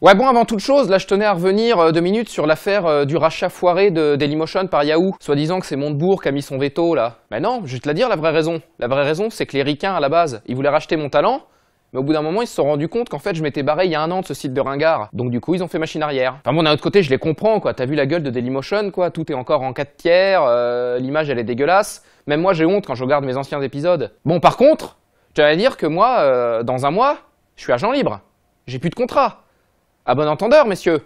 Ouais bon, avant toute chose, là je tenais à revenir 2 minutes sur l'affaire du rachat foiré de Dailymotion par Yahoo, soi-disant que c'est Montebourg qui a mis son veto là. Mais non, je vais te la dire la vraie raison. La vraie raison, c'est que les ricains à la base, ils voulaient racheter mon talent, mais au bout d'un moment ils se sont rendus compte qu'en fait je m'étais barré il y a 1 an de ce site de ringard. Donc du coup ils ont fait machine arrière. Enfin bon, d'un autre côté je les comprends quoi, t'as vu la gueule de Dailymotion quoi, tout est encore en 4 tiers, l'image elle est dégueulasse. Même moi j'ai honte quand je regarde mes anciens épisodes. Bon par contre, je tiens à dire que moi, dans 1 mois, je suis agent libre. J'ai plus de contrat. À bon entendeur, messieurs.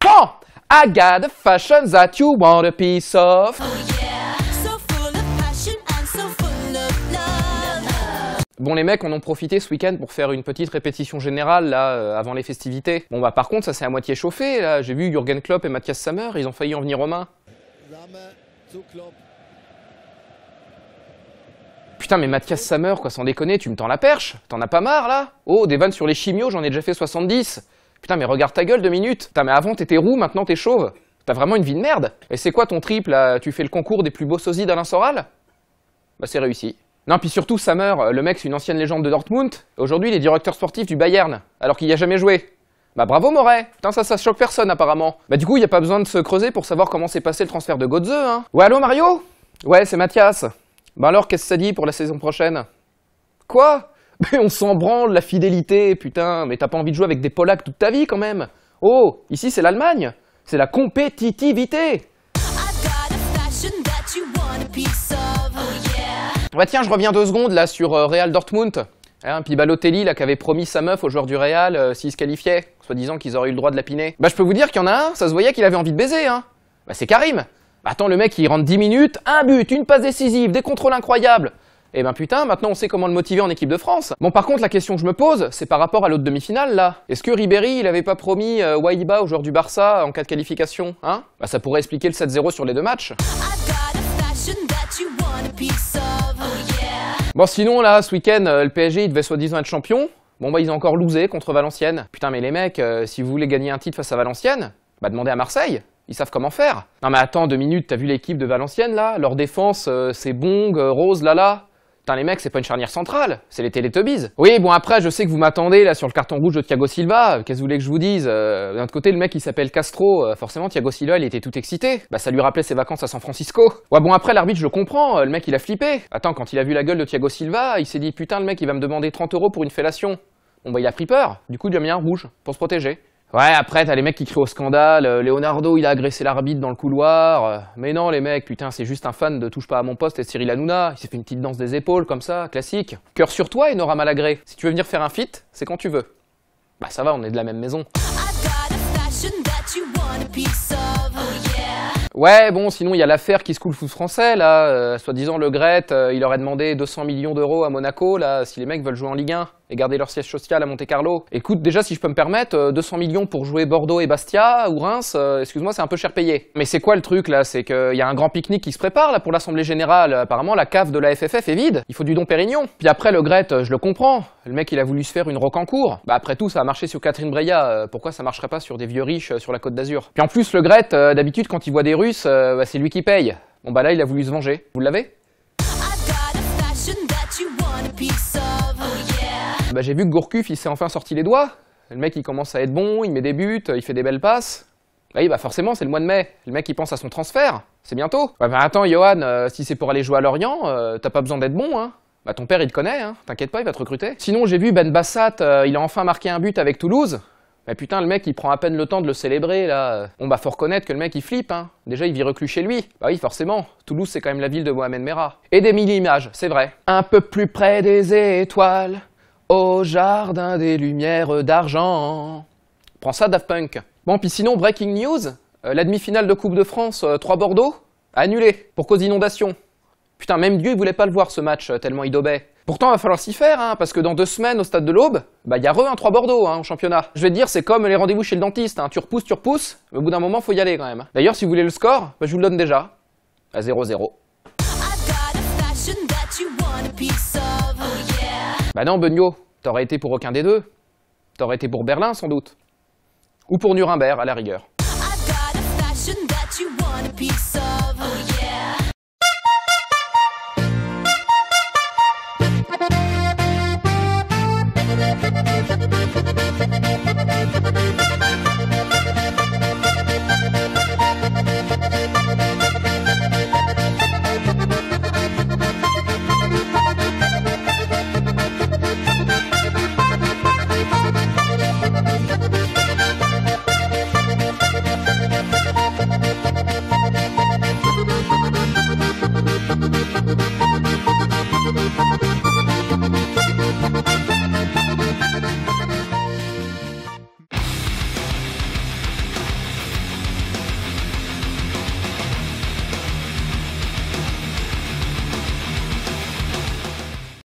Bon, I got the fashion that you want a piece of. Oh yeah, so full of passion and so full of love. Bon, les mecs en ont profité ce week-end pour faire une petite répétition générale, là, avant les festivités. Bon, bah par contre, ça s'est à moitié chauffé, là. J'ai vu Jürgen Klopp et Matthias Sammer, ils ont failli en venir aux mains. Putain, mais Matthias Sammer, quoi, sans déconner, tu me tends la perche? T'en as pas marre, là? Oh, des vannes sur les chimios, j'en ai déjà fait 70. Putain, mais regarde ta gueule 2 minutes. Putain, mais avant t'étais roux, maintenant t'es chauve. T'as vraiment une vie de merde. Et c'est quoi ton trip, là? Tu fais le concours des plus beaux sosies d'Alain Soral? Bah c'est réussi. Non, puis surtout, Sammer, le mec c'est une ancienne légende de Dortmund. Aujourd'hui, il est directeur sportif du Bayern, alors qu'il y a jamais joué. Bah bravo Moret. Putain, ça choque personne apparemment. Bah du coup, y a pas besoin de se creuser pour savoir comment s'est passé le transfert de Götze, hein. Ouais, allô Mario? Ouais, c'est Mathias. Bah alors, qu'est-ce que ça dit pour la saison prochaine? Quoi? Mais on s'en branle, la fidélité, putain, mais t'as pas envie de jouer avec des Polacs toute ta vie quand même. Oh, ici c'est l'Allemagne, c'est la compétitivité. Ouais tiens, je reviens 2 secondes là sur Real Dortmund. Hein, puis Balotelli là qui avait promis sa meuf aux joueurs du Real s'ils se qualifiaient, soi-disant qu'ils auraient eu le droit de la piner. Bah je peux vous dire qu'il y en a un, ça se voyait qu'il avait envie de baiser, hein. Bah c'est Karim. Bah, attends, le mec il rentre 10 minutes, 1 but, une passe décisive, des contrôles incroyables. Eh ben putain, maintenant on sait comment le motiver en équipe de France. Bon par contre la question que je me pose, c'est par rapport à l'autre demi-finale là. Est-ce que Ribéry il avait pas promis Waiba aux joueurs du Barça en cas de qualification, hein? Bah ça pourrait expliquer le 7-0 sur les 2 matchs. Bon sinon là, ce week-end, le PSG il devait soi-disant être champion. Bon bah ils ont encore losé contre Valenciennes. Putain mais les mecs, si vous voulez gagner un titre face à Valenciennes, bah demandez à Marseille. Ils savent comment faire. Non mais attends 2 minutes, t'as vu l'équipe de Valenciennes là? Leur défense, c'est Bong, Rose, Lala. Putain les mecs, c'est pas une charnière centrale, c'est les Télétubbies. Oui bon après je sais que vous m'attendez là sur le carton rouge de Thiago Silva, qu'est-ce que vous voulez que je vous dise? D'un autre côté le mec il s'appelle Castro, forcément Thiago Silva il était tout excité. Bah ça lui rappelait ses vacances à San Francisco. Ouais bon après l'arbitre je le comprends, le mec il a flippé. Attends quand il a vu la gueule de Thiago Silva, il s'est dit putain le mec il va me demander 30 € pour une fellation. Bon bah il a pris peur, du coup il lui a mis un rouge pour se protéger. Ouais, après, t'as les mecs qui crient au scandale, Leonardo, il a agressé l'arbitre dans le couloir. Mais non, les mecs, putain, c'est juste un fan de Touche pas à mon poste et de Cyril Hanouna. Il s'est fait une petite danse des épaules, comme ça, classique. Cœur sur toi et Nora Malagré. Si tu veux venir faire un feat, c'est quand tu veux. Bah ça va, on est de la même maison. Ouais, bon, sinon, il y a l'affaire qui secoue le foot français, là. Soi-disant, Le Gret, il aurait demandé 200 millions d'euros à Monaco, là, si les mecs veulent jouer en Ligue 1 et garder leur siège social à Monte-Carlo. Écoute, déjà, si je peux me permettre, 200 millions pour jouer Bordeaux et Bastia, ou Reims, excuse-moi, c'est un peu cher payé. Mais c'est quoi le truc, là? C'est qu'il y a un grand pique-nique qui se prépare, là, pour l'Assemblée Générale. Apparemment, la cave de la FFF est vide. Il faut du Dom Pérignon. Puis après, Le Gret, je le comprends. Le mec, il a voulu se faire une rocancourt. Bah après tout, ça a marché sur Catherine Breillat. Pourquoi ça marcherait pas sur des vieux riches sur la Côte d'Azur? Puis en plus, Le Gret, d'habitude, quand il voit des Russes, bah, c'est lui qui paye. Bon bah là, il a voulu se venger. Vous l'avez? Bah j'ai vu que Gourcuff, il s'est enfin sorti les doigts. Le mec, il commence à être bon, il met des buts, il fait des belles passes. Oui, bah forcément, c'est le mois de mai. Le mec, il pense à son transfert. C'est bientôt. Ouais, bah attends, Johan, si c'est pour aller jouer à Lorient, t'as pas besoin d'être bon, hein. Bah ton père, il te connaît, hein. T'inquiète pas, il va te recruter. Sinon, j'ai vu Ben Bassat, il a enfin marqué un but avec Toulouse. Mais putain, le mec, il prend à peine le temps de le célébrer, là. Bon, bah faut reconnaître que le mec, il flippe, hein. Déjà, il vit reclus chez lui. Bah oui, forcément. Toulouse, c'est quand même la ville de Mohamed Merah. Et des mille-images, c'est vrai. Un peu plus près des étoiles, au jardin des lumières d'argent. Prends ça, Daft Punk. Bon, puis sinon, breaking news, la demi-finale de Coupe de France, 3 Bordeaux, annulée, pour cause d'inondation. Putain, même Dieu, il voulait pas le voir, ce match, tellement il daubait. Pourtant, il va falloir s'y faire, hein, parce que dans 2 semaines, au stade de l'Aube, bah y a un 3 Bordeaux, hein, au championnat. Je vais te dire, c'est comme les rendez-vous chez le dentiste, hein, tu repousses, mais au bout d'un moment, faut y aller quand même. D'ailleurs, si vous voulez le score, bah, je vous le donne déjà, à 0-0. Bah non, Benio, t'aurais été pour aucun des deux. T'aurais été pour Berlin, sans doute. Ou pour Nuremberg, à la rigueur. Bye.